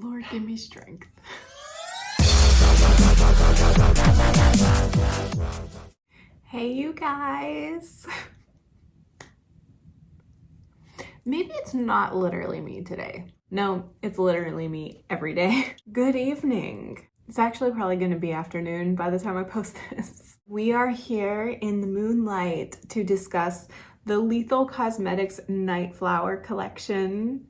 Lord, give me strength. Hey, you guys. Maybe it's not literally me today. No, it's literally me every day. Good evening. It's actually probably going to be afternoon by the time I post this. We are here in the moonlight to discuss the Lethal Cosmetics Nightflower Collection.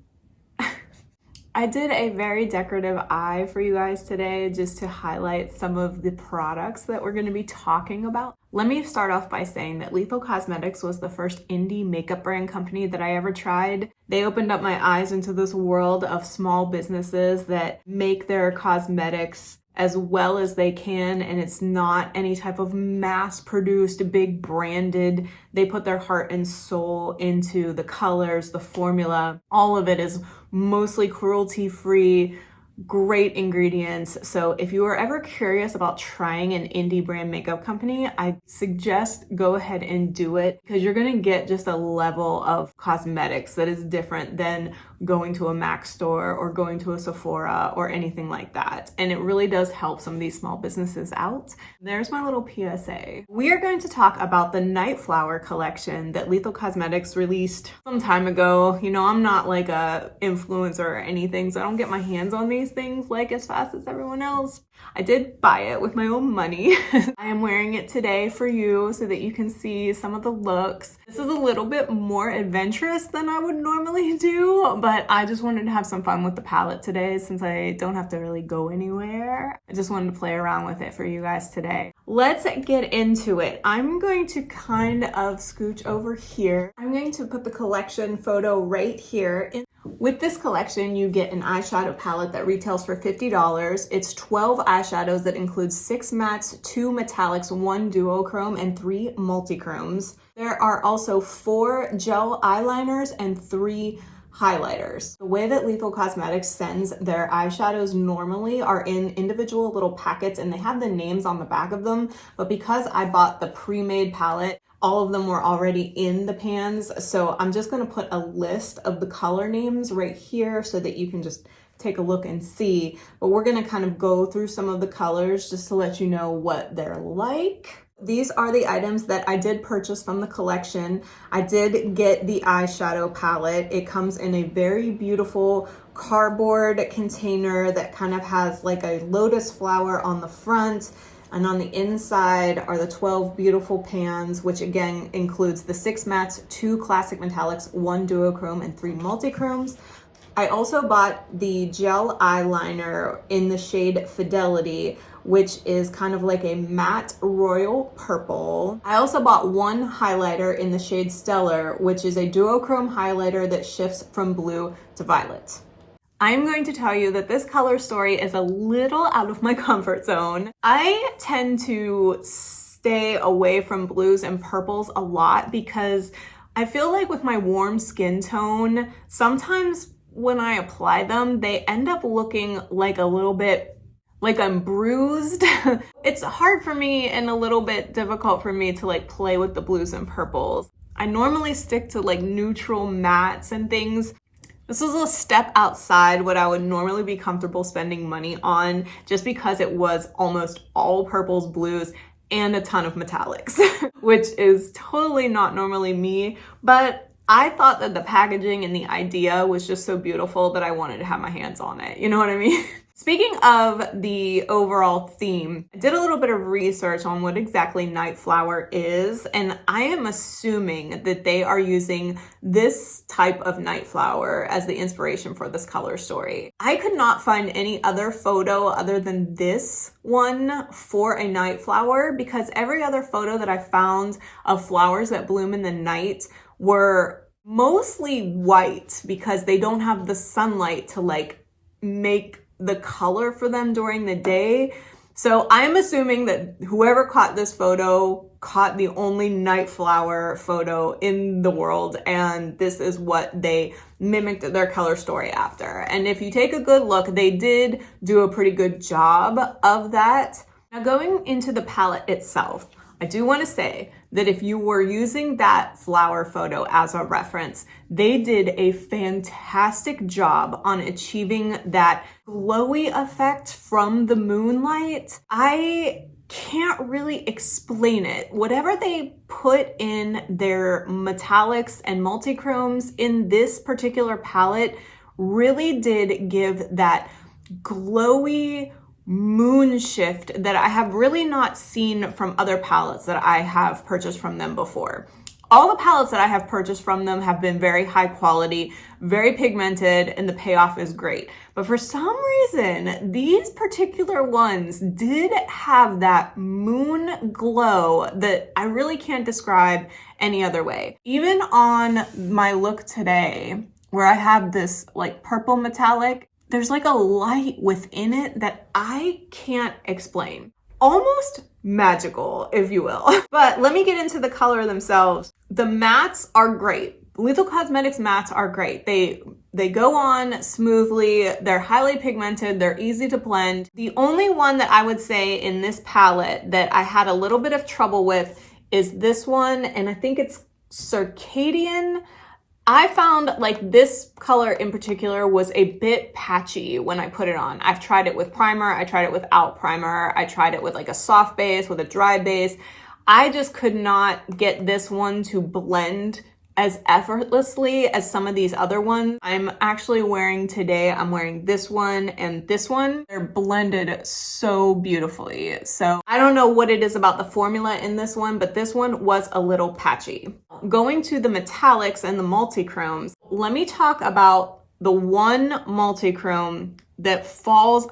I did a very decorative eye for you guys today just to highlight some of the products that we're going to be talking about. Let me start off by saying that Lethal Cosmetics was the first indie makeup brand company that I ever tried. They opened up my eyes into this world of small businesses that make their cosmetics as well as they can, and it's not any type of mass-produced, big branded. They put their heart and soul into the colors, the formula. All of it is mostly cruelty-free, great ingredients. So if you are ever curious about trying an indie brand makeup company, I suggest go ahead and do it, because you're gonna get just a level of cosmetics that is different than going to a MAC store or going to a Sephora or anything like that. And it really does help some of these small businesses out. There's my little PSA. We are going to talk about the Nightflower Collection that Lethal Cosmetics released some time ago. You know, I'm not like a influencer or anything, so I don't get my hands on these things like as fast as everyone else. I did buy it with my own money. I am wearing it today for you so that you can see some of the looks. This is a little bit more adventurous than I would normally do, but I just wanted to have some fun with the palette today since I don't have to really go anywhere. I just wanted to play around with it for you guys today. Let's get into it. I'm going to kind of scooch over here. I'm going to put the collection photo right here. With this collection, you get an eyeshadow palette that retails for $50. It's 12 eyeshadows that includes 6 mattes, 2 metallics, 1 duochrome, and 3 multichromes. There are also 4 gel eyeliners and 3 highlighters. The way that Lethal Cosmetics sends their eyeshadows normally are in individual little packets, and they have the names on the back of them, but because I bought the pre-made palette, all of them were already in the pans, so I'm just going to put a list of the color names right here so that you can just take a look and see, but we're going to kind of go through some of the colors just to let you know what they're like. These are the items that I did purchase from the collection. I did get the eyeshadow palette. It comes in a very beautiful cardboard container that kind of has like a lotus flower on the front. And on the inside are the 12 beautiful pans, which again includes the 6 mattes, 2 classic metallics, 1 duochrome, and 3 multichromes. I also bought the gel eyeliner in the shade Fidelity, which is kind of like a matte royal purple. I also bought 1 highlighter in the shade Stellar, which is a duochrome highlighter that shifts from blue to violet. I'm going to tell you that this color story is a little out of my comfort zone. I tend to stay away from blues and purples a lot because I feel like with my warm skin tone, sometimes when I apply them, they end up looking like a little bit like I'm bruised. It's hard for me and a little bit difficult for me to like play with the blues and purples. I normally stick to like neutral mattes and things. This was a step outside what I would normally be comfortable spending money on, just because it was almost all purples, blues, and a ton of metallics, which is totally not normally me, but I thought that the packaging and the idea was just so beautiful that I wanted to have my hands on it. You know what I mean? Speaking of the overall theme, I did a little bit of research on what exactly Nightflower is, and I am assuming that they are using this type of Nightflower as the inspiration for this color story. I could not find any other photo other than this one for a Nightflower, because every other photo that I found of flowers that bloom in the night were mostly white because they don't have the sunlight to like make the color for them during the day. So I'm assuming that whoever caught this photo caught the only Nightflower photo in the world, and this is what they mimicked their color story after. And if you take a good look, they did do a pretty good job of that. Now going into the palette itself, I do want to say that if you were using that flower photo as a reference, they did a fantastic job on achieving that glowy effect from the moonlight. I can't really explain it. Whatever they put in their metallics and multichromes in this particular palette really did give that glowy moon shift that I have really not seen from other palettes that I have purchased from them before. All the palettes that I have purchased from them have been very high quality, very pigmented, and the payoff is great. But for some reason, these particular ones did have that moon glow that I really can't describe any other way. Even on my look today, where I have this like purple metallic, there's like a light within it that I can't explain. Almost magical, if you will. But let me get into the color themselves. The mattes are great. Lethal Cosmetics mattes are great. They go on smoothly. They're highly pigmented. They're easy to blend. The only one that I would say in this palette that I had a little bit of trouble with is this one, and I think it's Circadian. I found like this color in particular was a bit patchy when I put it on. I've tried it with primer, I tried it without primer, I tried it with like a soft base, with a dry base. I just could not get this one to blend as effortlessly as some of these other ones. I'm actually wearing today, I'm wearing this one and this one. They're blended so beautifully. So I don't know what it is about the formula in this one, but this one was a little patchy. Going to the metallics and the multichromes, let me talk about the one multichrome that falls,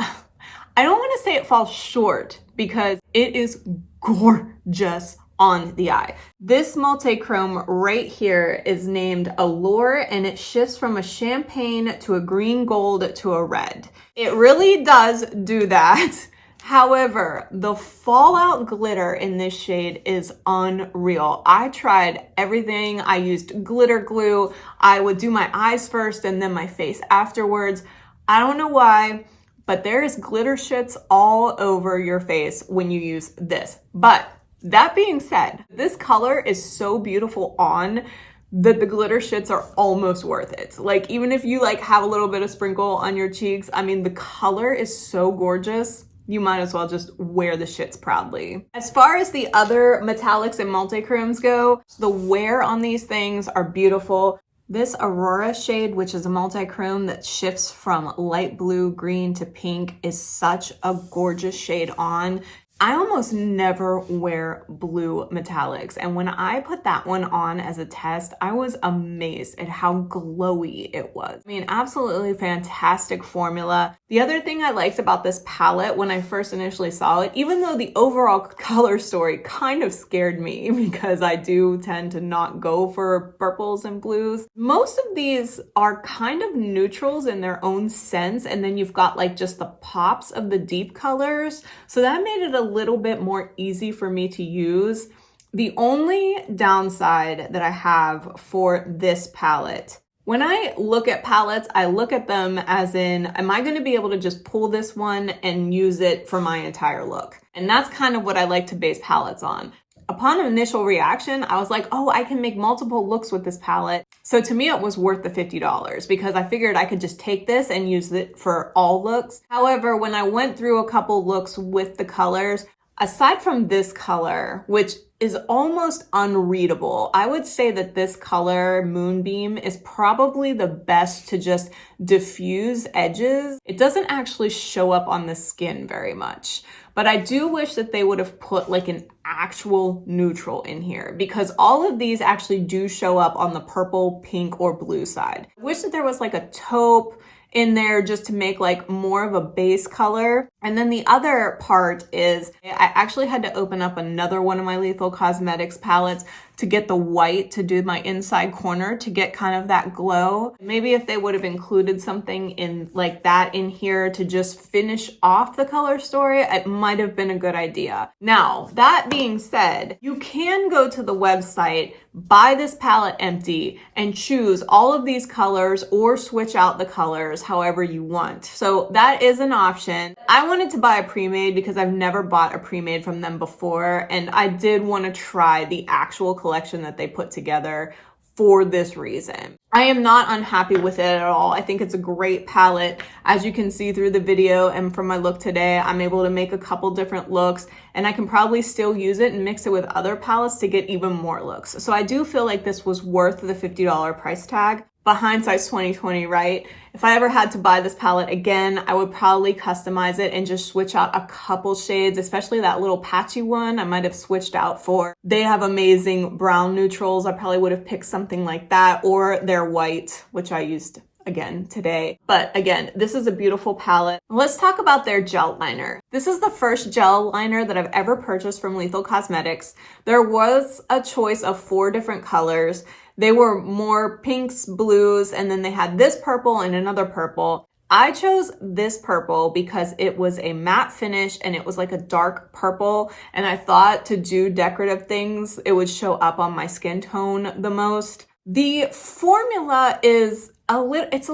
I don't want to say it falls short because it is gorgeous on the eye. This multichrome right here is named Allure, and it shifts from a champagne to a green gold to a red. It really does do that. However, the fallout glitter in this shade is unreal. I tried everything. I used glitter glue. I would do my eyes first and then my face afterwards. I don't know why, but there is glitter shits all over your face when you use this. But that being said, this color is so beautiful on that the glitter shits are almost worth it. Like even if you like have a little bit of sprinkle on your cheeks, I mean, the color is so gorgeous. You might as well just wear the shits proudly. As far as the other metallics and multichromes go, the wear on these things are beautiful. This Aurora shade, which is a multichrome that shifts from light blue, green to pink, is such a gorgeous shade on. I almost never wear blue metallics, and when I put that one on as a test, I was amazed at how glowy it was. I mean, absolutely fantastic formula. The other thing I liked about this palette when I first initially saw it, even though the overall color story kind of scared me because I do tend to not go for purples and blues, most of these are kind of neutrals in their own sense, and then you've got like just the pops of the deep colors, so that made it a little bit more easy for me to use. The only downside that I have for this palette, when I look at palettes, I look at them as in, am I going to be able to just pull this one and use it for my entire look? And that's kind of what I like to base palettes on. Upon initial reaction, I was like, oh, I can make multiple looks with this palette. So to me, it was worth the $50 because I figured I could just take this and use it for all looks. However, when I went through a couple looks with the colors, aside from this color, which is almost unreadable, I would say that this color, Moonbeam, is probably the best to just diffuse edges. It doesn't actually show up on the skin very much, but I do wish that they would have put like an actual neutral in here because all of these actually do show up on the purple, pink, or blue side. I wish that there was like a taupe in there just to make like more of a base color. And then the other part is I actually had to open up another one of my Lethal Cosmetics palettes to get the white to do my inside corner to get kind of that glow. Maybe if they would have included something in like that in here to just finish off the color story, it might have been a good idea. Now, that being said, you can go to the website, buy this palette empty, and choose all of these colors or switch out the colors however you want. So that is an option. I wanted to buy a pre-made because I've never bought a pre-made from them before, and I did want to try the actual collection that they put together for this reason. I am not unhappy with it at all. I think it's a great palette. As you can see through the video and from my look today, I'm able to make a couple different looks, and I can probably still use it and mix it with other palettes to get even more looks. So I do feel like this was worth the $50 price tag. But hindsight's 2020, right? If I ever had to buy this palette again, I would probably customize it and just switch out a couple shades, especially that little patchy one I might have switched out for. They have amazing brown neutrals. I probably would have picked something like that, or their white, which I used again today. But again, this is a beautiful palette. Let's talk about their gel liner. This is the first gel liner that I've ever purchased from Lethal Cosmetics. There was a choice of 4 different colors. They were more pinks, blues, and then they had this purple and another purple. I chose this purple because it was a matte finish and it was like a dark purple, and I thought to do decorative things, it would show up on my skin tone the most. The formula is it's a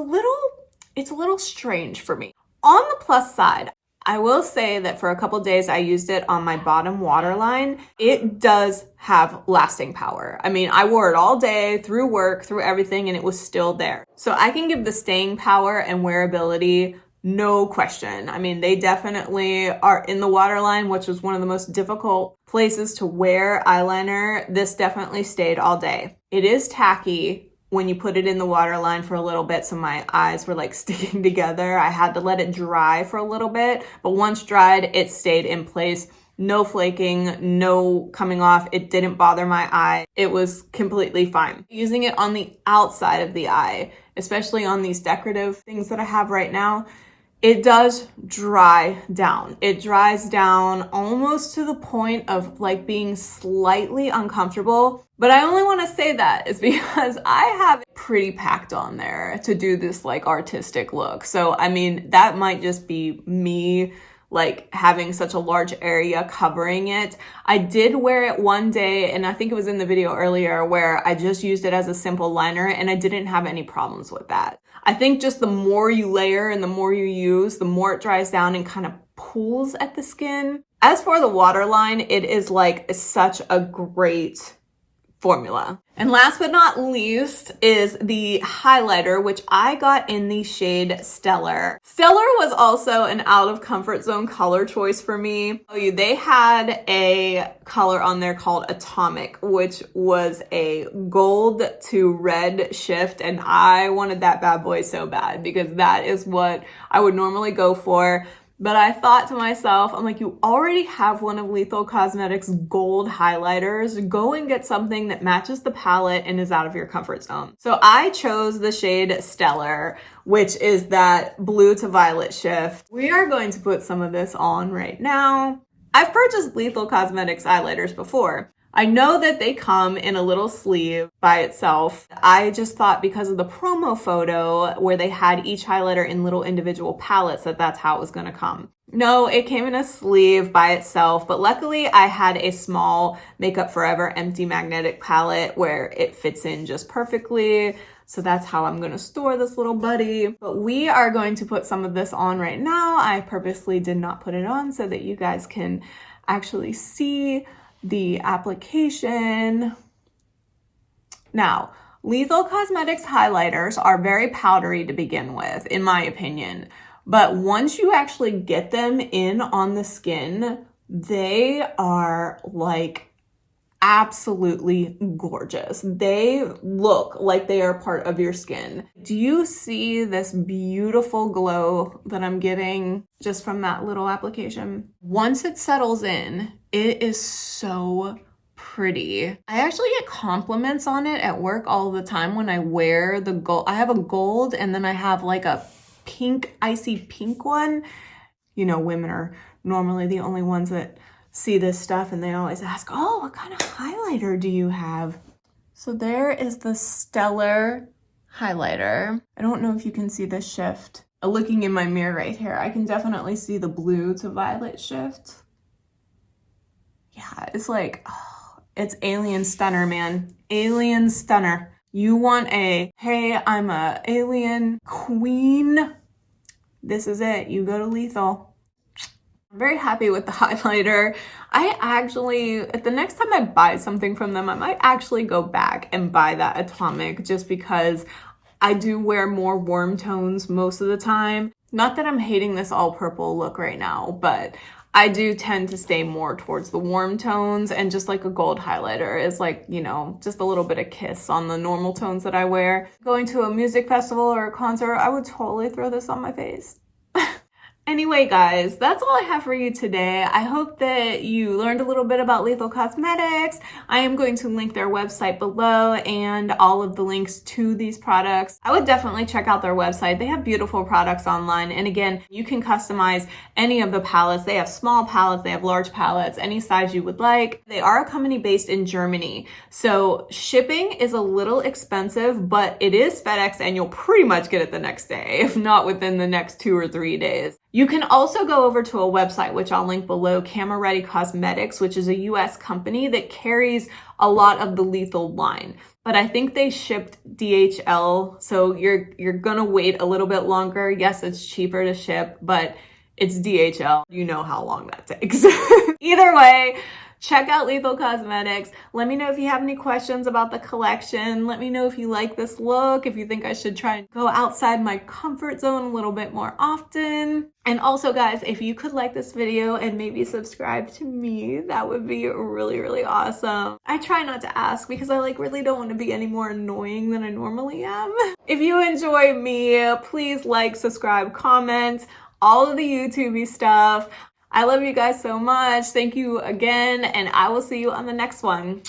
little strange for me. On the plus side, I will say that for a couple days I used it on my bottom waterline. It does have lasting power. I mean, I wore it all day, through work, through everything, and it was still there. So I can give the staying power and wearability no question. I mean, they definitely are in the waterline, which was one of the most difficult places to wear eyeliner. This definitely stayed all day. It is tacky when you put it in the waterline for a little bit, so my eyes were like sticking together. I had to let it dry for a little bit, but once dried, it stayed in place. No flaking, no coming off. It didn't bother my eye. It was completely fine. Using it on the outside of the eye, especially on these decorative things that I have right now, it does dry down. It dries down almost to the point of like being slightly uncomfortable. But I only want to say that is because I have it pretty packed on there to do this like artistic look. So, I mean, that might just be me like having such a large area covering it. I did wear it one day, and I think it was in the video earlier, where I just used it as a simple liner and I didn't have any problems with that. I think just the more you layer and the more you use, the more it dries down and kind of pulls at the skin. As for the waterline, it is like such a great formula. And last but not least is the highlighter, which I got in the shade Stellar. Stellar was also an out of comfort zone color choice for me. They had a color on there called Atomic, which was a gold to red shift, and I wanted that bad boy so bad because that is what I would normally go for. But I thought to myself, I'm like, you already have one of Lethal Cosmetics gold highlighters. Go and get something that matches the palette and is out of your comfort zone. So I chose the shade Stellar, which is that blue to violet shift. We are going to put some of this on right now. I've purchased Lethal Cosmetics highlighters before. I know that they come in a little sleeve by itself. I just thought because of the promo photo where they had each highlighter in little individual palettes that that's how it was going to come. No, it came in a sleeve by itself, but luckily I had a small Makeup Forever empty magnetic palette where it fits in just perfectly. So that's how I'm going to store this little buddy. But we are going to put some of this on right now. I purposely did not put it on so that you guys can actually see the application. Now, Lethal Cosmetics highlighters are very powdery to begin with, in my opinion. But once you actually get them in on the skin, they are like absolutely gorgeous. They look like they are part of your skin. Do you see this beautiful glow that I'm getting just from that little application? Once it settles in, it is so pretty. I actually get compliments on it at work all the time when I wear the gold. I have a gold and then I have like a pink, icy pink one. You know, women are normally the only ones that see this stuff, and they always ask, oh, what kind of highlighter do you have? So there is the Stellar highlighter. I don't know if you can see the shift. Looking in my mirror right here, I can definitely see the blue to violet shift. Yeah, it's like, oh, it's alien stunner, man. Alien stunner. You want a, hey, I'm a alien queen. This is it. You go to Lethal. Very happy with the highlighter. I actually, the next time I buy something from them, I might actually go back and buy that Atomic just because I do wear more warm tones most of the time. Not that I'm hating this all purple look right now, but I do tend to stay more towards the warm tones, and just like a gold highlighter is like, you know, just a little bit of kiss on the normal tones that I wear. Going to a music festival or a concert, I would totally throw this on my face. Anyway, guys, that's all I have for you today. I hope that you learned a little bit about Lethal Cosmetics. I am going to link their website below and all of the links to these products. I would definitely check out their website. They have beautiful products online. And again, you can customize any of the palettes. They have small palettes, they have large palettes, any size you would like. They are a company based in Germany. So shipping is a little expensive, but it is FedEx and you'll pretty much get it the next day, if not within the next 2 or 3 days. You can also go over to a website, which I'll link below, Camera Ready Cosmetics, which is a US company that carries a lot of the Lethal line. But I think they shipped DHL, so you're gonna wait a little bit longer. Yes, it's cheaper to ship, but it's DHL. You know how long that takes. Either way, check out Lethal Cosmetics. Let me know if you have any questions about the collection. Let me know if you like this look, if you think I should try and go outside my comfort zone a little bit more often. And also, guys, if you could like this video and maybe subscribe to me, that would be really, really awesome. I try not to ask because I really don't want to be any more annoying than I normally am. If you enjoy me, please like, subscribe, comment, all of the YouTubey stuff. I love you guys so much. Thank you again, and I will see you on the next one.